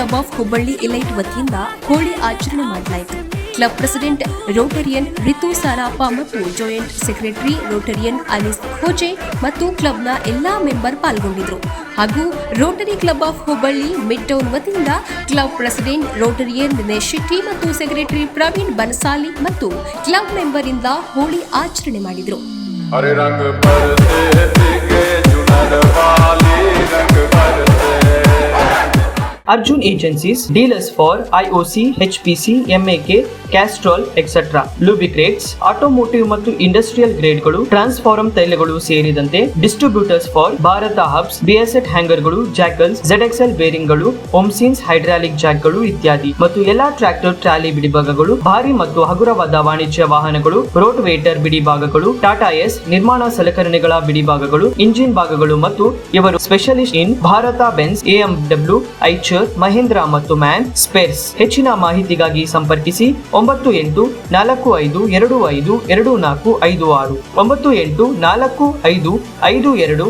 Club of Hubballi elite ವತಿಯಿಂದ ಹೋಳಿ ಆಚರಣೆ ಮಾಡಲಾಯಿತು. Club president Rotarian Ritu Sarapa ಮತ್ತು joint secretary Rotarian Anees Khoje ಮತ್ತು ಕ್ಲಬ್ನ ಎಲ್ಲಾ ಮೆಂಬರ್ ಪಾಲ್ಗೊಂಡಿದ್ದರು. ಹಾಗೂ Rotary club of Hubballi mid town ವತಿಯಿಂದ club president Rotarian Dinesh Shetty ಮತ್ತು ಸೆಕ್ರೆಟರಿ ಪ್ರವೀಣ್ ಬನಸಾಲಿ ಮತ್ತು ಕ್ಲಬ್ ಮೆಂಬರ್ ಇಂದ ಹೋಳಿ ಆಚರಣೆ ಮಾಡಿದರು. Arjun Agencies, dealers for IOC, HPC, MAK, Castrol, etc. Lubricates, automotive ಮತ್ತು ಇಂಡಸ್ಟ್ರಿಯಲ್ ಗ್ರೇಡ್ಗಳು, ಟ್ರಾನ್ಸ್ಫಾರ್ಮ್ ತೈಲಗಳು ಸೇರಿದಂತೆ ಡಿಸ್ಟ್ರಿಬ್ಯೂಟರ್ಸ್ ಫಾರ್ ಭಾರತ ಹಬ್ಸ್, ಬಿಎಸ್ಎಟ್ ಹ್ಯಾಂಗರ್ಗಳು, ಜಾಕಲ್ಸ್, ZXL ಬೇರಿಂಗ್ಗಳು, ಓಮ್ಸಿನ್ಸ್ ಹೈಡ್ರಾಲಿಕ್ ಜಾಕ್ಗಳು ಇತ್ಯಾದಿ ಮತ್ತು ಎಲ್ಲಾ ಟ್ರ್ಯಾಕ್ಟರ್ ಟ್ರಾಲಿ ಬಿಡಿಭಾಗಗಳು, ಭಾರಿ ಮತ್ತು ಹಗುರವಾದ ವಾಣಿಜ್ಯ ವಾಹನಗಳು, ರೋಡ್ ವೇಟರ್ ಬಿಡಿಭಾಗಗಳು, ಟಾಟಾ ಎಸ್ ನಿರ್ಮಾಣ ಸಲಕರಣೆಗಳ ಬಿಡಿಭಾಗಗಳು, ಇಂಜಿನ್ ಭಾಗಗಳು ಮತ್ತು ಇವರು specialist in Bharat Benz, AMW, Eicher, Mahindra ಮತ್ತು ಮ್ಯಾನ್ ಸ್ಪೇರ್ಸ್. ಹೆಚ್ಚಿನ ಮಾಹಿತಿಗಾಗಿ ಸಂಪರ್ಕಿಸಿ 9845252456 9845524811.